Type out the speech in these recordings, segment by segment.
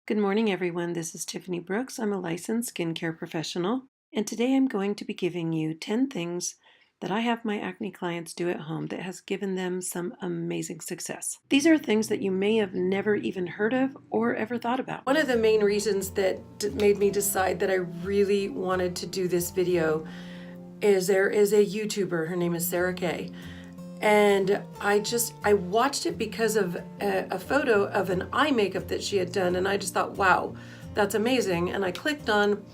Good morning, everyone. This is Tiffany Brooks. I'm a licensed skincare professional, and today I'm going to be giving you 10 things that I have my acne clients do at home that has given them some amazing success. These are things that you may have never even heard of or ever thought about. One of the main reasons that made me decide that I really wanted to do this video is there is a YouTuber, her name is Sarah Kay. And I watched it because of a photo of an eye makeup that she had done, and I just thought, wow, that's amazing. And I clicked on,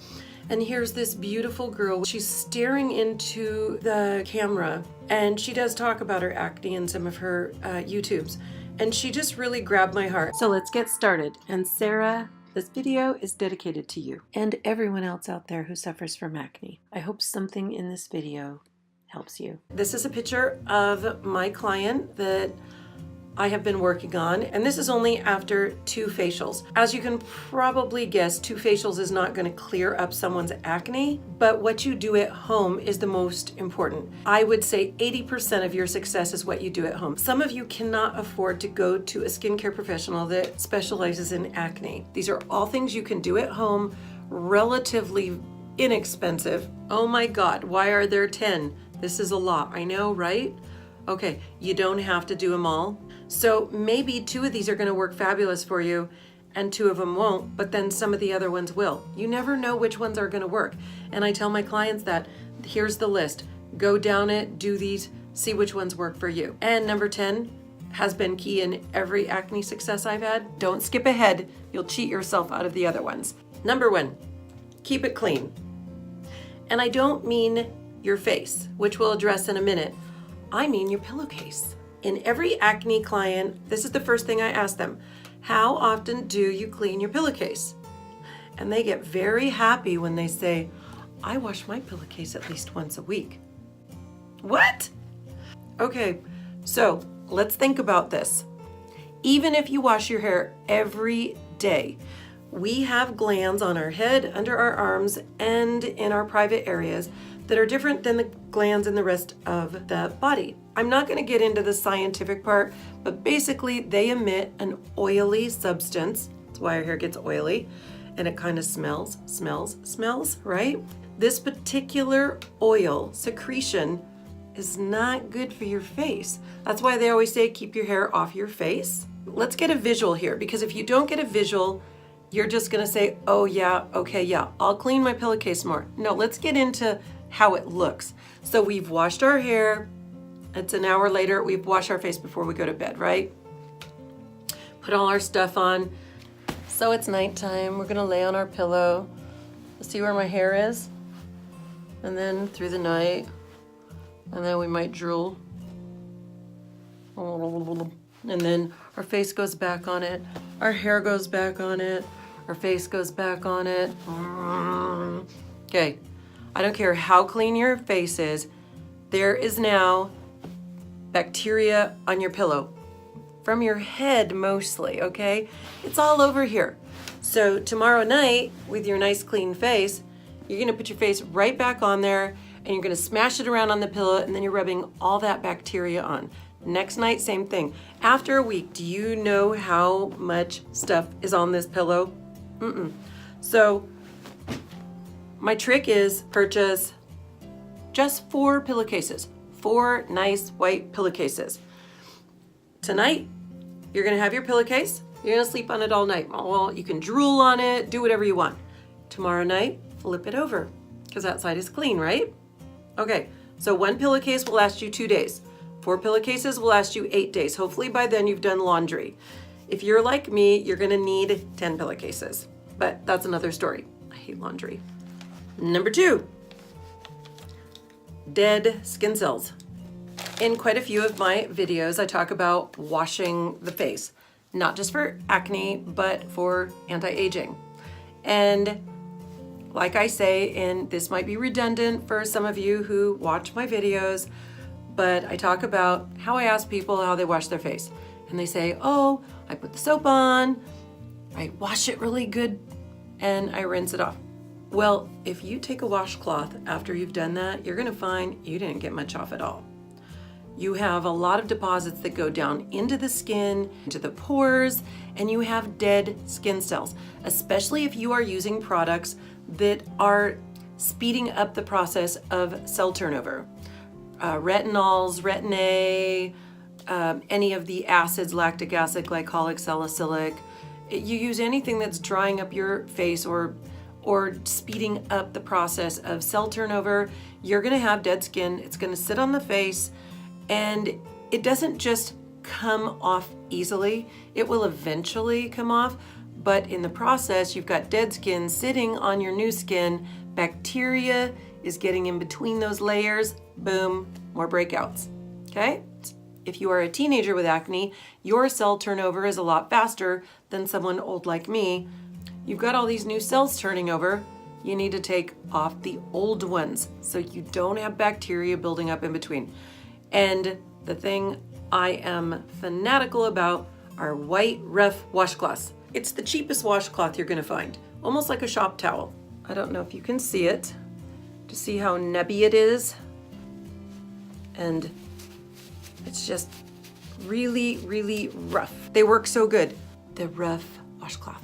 and here's this beautiful girl. She's staring into the camera, and she does talk about her acne in some of her YouTubes, and she just really grabbed my heart. So let's get started. And Sarah, this video is dedicated to you and everyone else out there who suffers from acne. I hope something in this video helps you. This is a picture of my client that I have been working on, and this is only after 2 facials. As you can probably guess, 2 facials is not going to clear up someone's acne, but what you do at home is the most important. I would say 80% of your success is what you do at home. Some of you cannot afford to go to a skincare professional that specializes in acne. These are all things you can do at home, relatively inexpensive. Oh my God, why are there 10? This is a lot, I know, right? Okay, you don't have to do them all. So maybe 2 of these are gonna work fabulous for you and 2 of them won't, but then some of the other ones will. You never know which ones are gonna work. And I tell my clients that, here's the list. Go down it, do these, see which ones work for you. And number 10 has been key in every acne success I've had. Don't skip ahead, you'll cheat yourself out of the other ones. Number 1, keep it clean. And I don't mean your face, which we'll address in a minute. I mean your pillowcase. In every acne client, this is the first thing I ask them. How often do you clean your pillowcase? And they get very happy when they say, I wash my pillowcase at least once a week. What? Okay, so let's think about this. Even if you wash your hair every day, we have glands on our head, under our arms, and in our private areas that are different than the glands in the rest of the body. I'm not going to get into the scientific part, but basically they emit an oily substance. That's why our hair gets oily, and it kind of smells, right? This particular oil secretion is not good for your face. That's why they always say keep your hair off your face. Let's get a visual here, because if you don't get a visual, you're just gonna say, oh yeah, okay, yeah, I'll clean my pillowcase more. No, let's get into how it looks. So we've washed our hair. It's an hour later. We've washed our face before we go to bed, right? Put all our stuff on. So it's nighttime. We're gonna lay on our pillow. See where my hair is? And then through the night, and then we might drool. And then our face goes back on it. Our hair goes back on it. Our face goes back on it. Okay. I don't care how clean your face is, there is now bacteria on your pillow. From your head mostly, okay? It's all over here. So tomorrow night, with your nice clean face, you're gonna put your face right back on there, and you're gonna smash it around on the pillow, and then you're rubbing all that bacteria on. Next night, same thing. After a week, do you know how much stuff is on this pillow? So, my trick is purchase just 4 pillowcases, 4 nice white pillowcases. Tonight, you're gonna have your pillowcase, you're gonna sleep on it all night. Well, you can drool on it, do whatever you want. Tomorrow night, flip it over, because that side is clean, right? Okay, so 1 pillowcase will last you 2 days. 4 pillowcases will last you 8 days. Hopefully by then you've done laundry. If you're like me, you're gonna need 10 pillowcases, but that's another story. I hate laundry. Number 2, dead skin cells. In quite a few of my videos, I talk about washing the face, not just for acne, but for anti-aging. And like I say, and this might be redundant for some of you who watch my videos, but I talk about how I ask people how they wash their face. And they say, oh, I put the soap on, I wash it really good, and I rinse it off. Well, if you take a washcloth after you've done that, you're gonna find you didn't get much off at all. You have a lot of deposits that go down into the skin, into the pores, and you have dead skin cells, especially if you are using products that are speeding up the process of cell turnover. Retinols, Retin A, any of the acids, lactic acid, glycolic, salicylic. You use anything that's drying up your face or speeding up the process of cell turnover, you're gonna have dead skin. It's gonna sit on the face, and it doesn't just come off easily. It will eventually come off, but in the process, you've got dead skin sitting on your new skin. Bacteria is getting in between those layers. Boom, more breakouts, okay? If you are a teenager with acne, your cell turnover is a lot faster than someone old like me. You've got all these new cells turning over. You need to take off the old ones so you don't have bacteria building up in between. And the thing I am fanatical about are white, rough washcloths. It's the cheapest washcloth you're gonna find, almost like a shop towel. I don't know if you can see it, to see how nebby it is. And it's just really, really rough. They work so good. The rough washcloth.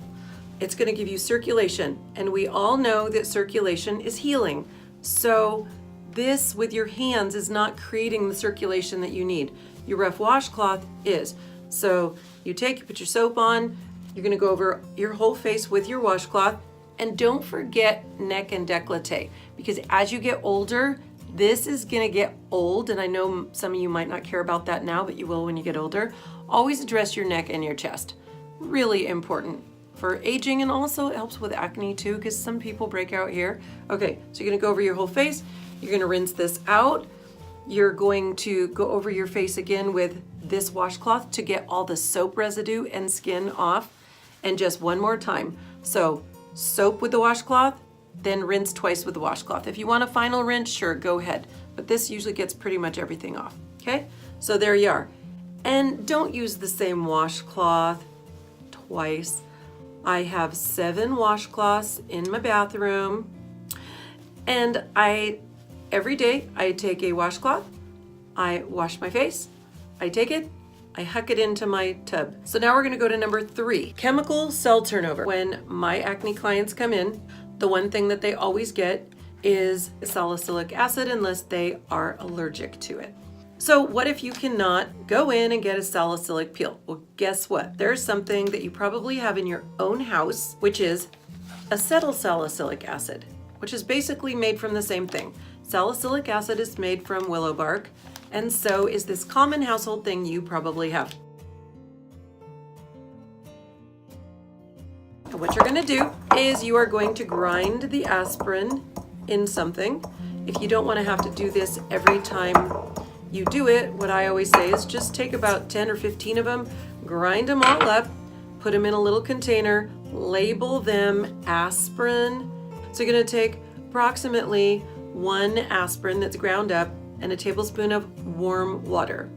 It's gonna give you circulation, and we all know that circulation is healing. So this with your hands is not creating the circulation that you need. Your rough washcloth is. So you put your soap on, you're gonna go over your whole face with your washcloth, and don't forget neck and décolleté, because as you get older, this is gonna get old, and I know some of you might not care about that now, but you will when you get older. Always address your neck and your chest. Really important for aging, and also it helps with acne too, because some people break out here. Okay, so you're gonna go over your whole face, you're gonna rinse this out, you're going to go over your face again with this washcloth to get all the soap residue and skin off, and just one more time. So soap with the washcloth, then rinse twice with the washcloth. If you want a final rinse, sure, go ahead. But this usually gets pretty much everything off, okay? So there you are. And don't use the same washcloth twice. I have 7 washcloths in my bathroom, and every day I take a washcloth, I wash my face, I take it, I huck it into my tub. So now we're gonna go to number 3, chemical cell turnover. When my acne clients come in, the one thing that they always get is salicylic acid unless they are allergic to it. So what if you cannot go in and get a salicylic peel? Well, guess what? There's something that you probably have in your own house, which is acetylsalicylic acid, which is basically made from the same thing. Salicylic acid is made from willow bark, and so is this common household thing you probably have. And what you're gonna do is you are going to grind the aspirin in something. If you don't wanna have to do this every time you do it, what I always say is just take about 10 or 15 of them, grind them all up, put them in a little container, label them aspirin. So you're gonna take approximately 1 aspirin that's ground up and a tablespoon of warm water.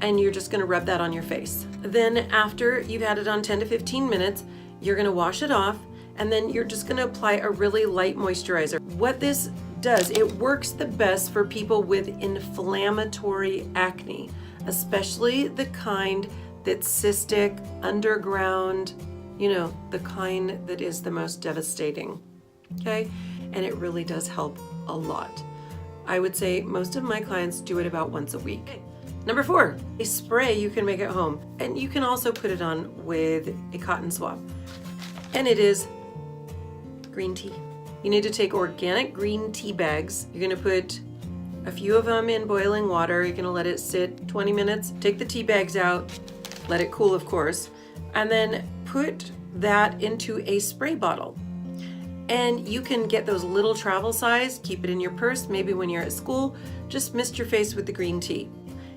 And you're just gonna rub that on your face. Then after you've had it on 10 to 15 minutes, you're gonna wash it off, and then you're just gonna apply a really light moisturizer. What this does, it works the best for people with inflammatory acne, especially the kind that's cystic, underground, the kind that is the most devastating, okay? And it really does help a lot. I would say most of my clients do it about once a week. Number 4, a spray you can make at home. And you can also put it on with a cotton swab. And it is green tea. You need to take organic green tea bags. You're gonna put a few of them in boiling water. You're gonna let it sit 20 minutes. Take the tea bags out, let it cool, of course, and then put that into a spray bottle. And you can get those little travel size, keep it in your purse, maybe when you're at school, just mist your face with the green tea.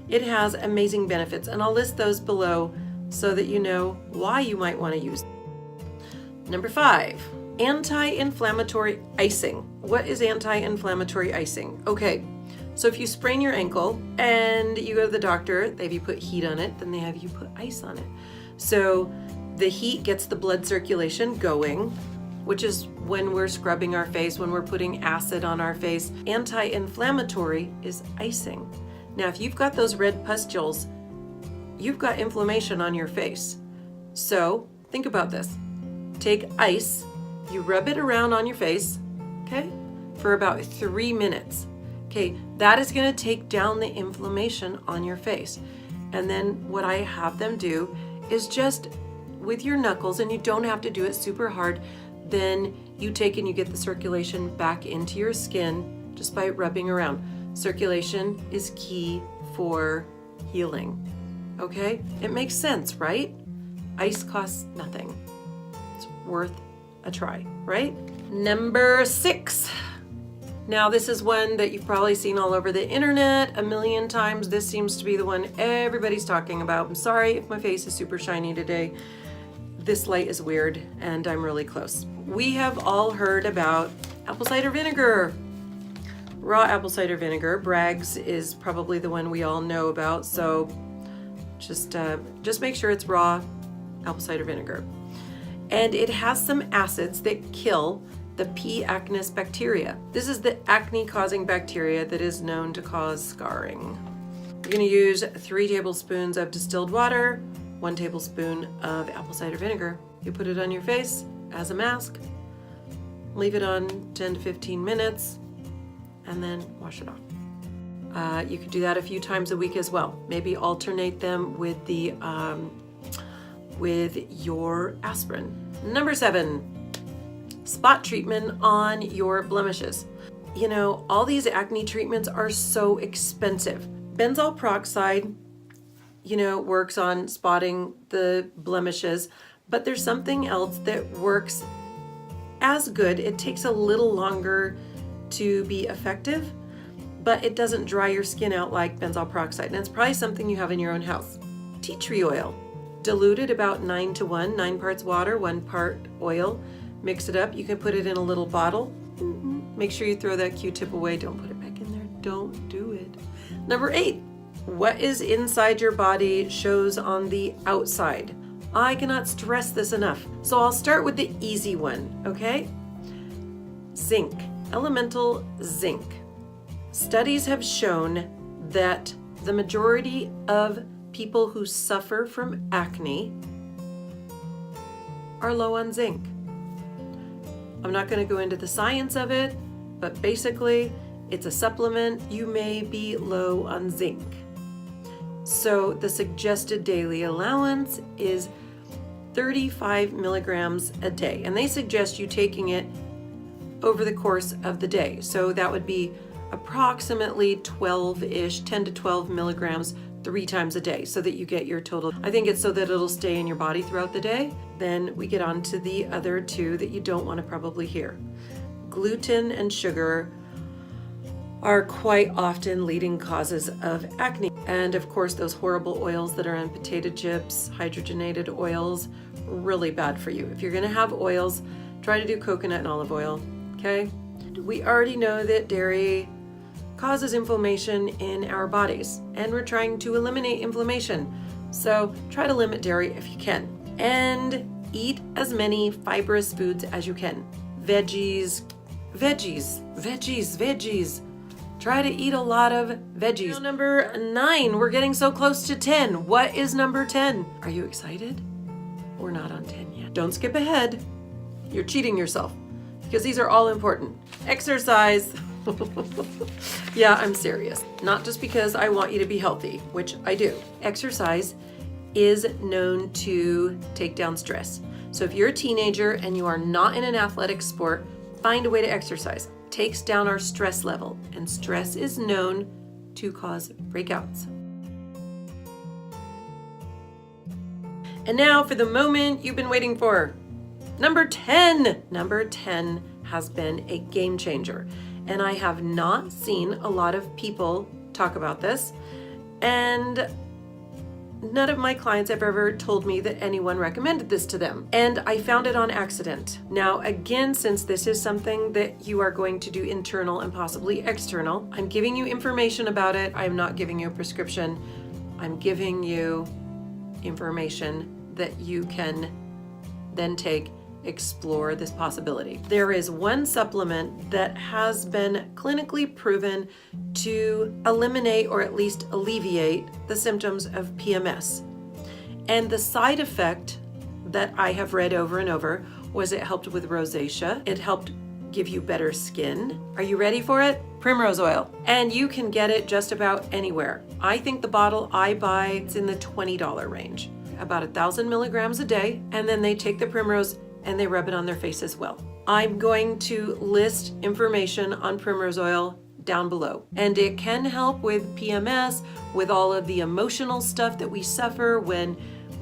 It has amazing benefits, and I'll list those below so that you know why you might want to use them. Number 5, anti-inflammatory icing. What is anti-inflammatory icing? Okay, so if you sprain your ankle and you go to the doctor, they have you put heat on it, then they have you put ice on it. So the heat gets the blood circulation going, which is when we're scrubbing our face, when we're putting acid on our face. Anti-inflammatory is icing. Now, if you've got those red pustules, you've got inflammation on your face. So think about this. Take ice, you rub it around on your face, okay, for about 3 minutes. Okay, that is going to take down the inflammation on your face. And then what I have them do is just with your knuckles, and you don't have to do it super hard, then you take and you get the circulation back into your skin just by rubbing around. Circulation is key for healing. Okay? It makes sense, right? Ice costs nothing. It's worth a try, right? Number 6. Now, this is one that you've probably seen all over the internet a million times. This seems to be the one everybody's talking about. I'm sorry if my face is super shiny today. This light is weird and I'm really close. We have all heard about apple cider vinegar. Raw apple cider vinegar. Bragg's is probably the one we all know about, so just make sure it's raw apple cider vinegar. And it has some acids that kill the BE acnes bacteria. This is the acne-causing bacteria that is known to cause scarring. You're gonna use 3 tablespoons of distilled water, 1 tablespoon of apple cider vinegar. You put it on your face as a mask, leave it on 10 to 15 minutes, and then wash it off. You could do that a few times a week as well. Maybe alternate them with your aspirin. Number 7. Spot treatment on your blemishes. You know, all these acne treatments are so expensive. Benzoyl peroxide, you know, works on spotting the blemishes, but there's something else that works as good. It takes a little longer to be effective, but it doesn't dry your skin out like benzoyl peroxide. And it's probably something you have in your own house. Tea tree oil, diluted about 9 to 1, 9 parts water, 1 part oil. Mix it up. You can put it in a little bottle. Make sure you throw that Q-tip away. Don't put it back in there. Don't do it. Number 8. What is inside your body shows on the outside. I cannot stress this enough. So I'll start with the easy one, okay? Zinc. Elemental zinc. Studies have shown that the majority of people who suffer from acne are low on zinc. I'm not going to go into the science of it, but basically it's a supplement. You may be low on zinc. So the suggested daily allowance is 35 milligrams a day, and they suggest you taking it over the course of the day. So that would be approximately 12-ish, 10 to 12 milligrams 3 times a day, so that you get your total. I think it's so that it'll stay in your body throughout the day. Then we get on to the other 2 that you don't want to probably hear. Gluten and sugar are quite often leading causes of acne. And of course, those horrible oils that are in potato chips, hydrogenated oils, really bad for you. If you're gonna have oils, try to do coconut and olive oil, okay? We already know that dairy causes inflammation in our bodies, and we're trying to eliminate inflammation. So try to limit dairy if you can. And eat as many fibrous foods as you can. Veggies. Try to eat a lot of veggies. Now, number 9, we're getting so close to 10. What is number 10? Are you excited? We're not on 10 yet. Don't skip ahead. You're cheating yourself, because these are all important. Exercise. Yeah, I'm serious. Not just because I want you to be healthy, which I do. Exercise is known to take down stress. So if you're a teenager and you are not in an athletic sport, find a way to exercise. It takes down our stress level, and stress is known to cause breakouts. And now for the moment you've been waiting for. Number 10. Number 10 has been a game changer. And I have not seen a lot of people talk about this. And none of my clients have ever told me that anyone recommended this to them. And I found it on accident. Now, again, since this is something that you are going to do internal and possibly external, I'm giving you information about it. I'm not giving you a prescription. I'm giving you information that you can then take explore this possibility. There is one supplement that has been clinically proven to eliminate or at least alleviate the symptoms of PMS. And the side effect that I have read over and over was it helped with rosacea. It helped give you better skin. Are you ready for it? Primrose oil. And you can get it just about anywhere. I think the bottle I buy is in the $20 range. About 1,000 milligrams a day, and then they take the primrose and they rub it on their face as well. I'm going to list information on primrose oil down below. And it can help with PMS, with all of the emotional stuff that we suffer when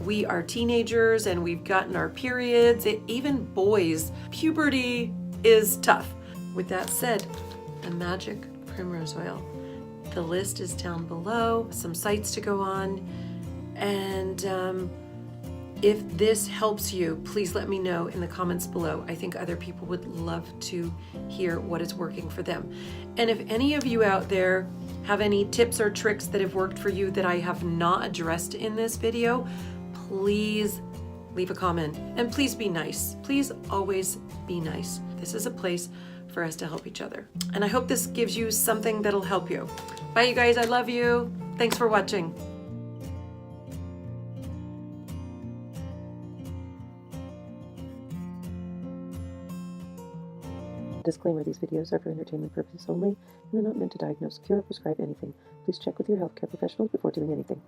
we are teenagers and we've gotten our periods. Even boys, puberty is tough. With that said, the magic primrose oil. The list is down below, some sites to go on, and if this helps you, please let me know in the comments below. I think other people would love to hear what is working for them. And if any of you out there have any tips or tricks that have worked for you that I have not addressed in this video, please leave a comment, and please be nice. Please always be nice. This is a place for us to help each other. And I hope this gives you something that'll help you. Bye, you guys. I love you. Thanks for watching. Disclaimer, these videos are for entertainment purposes only and are not meant to diagnose, cure, or prescribe anything. Please check with your healthcare professionals before doing anything.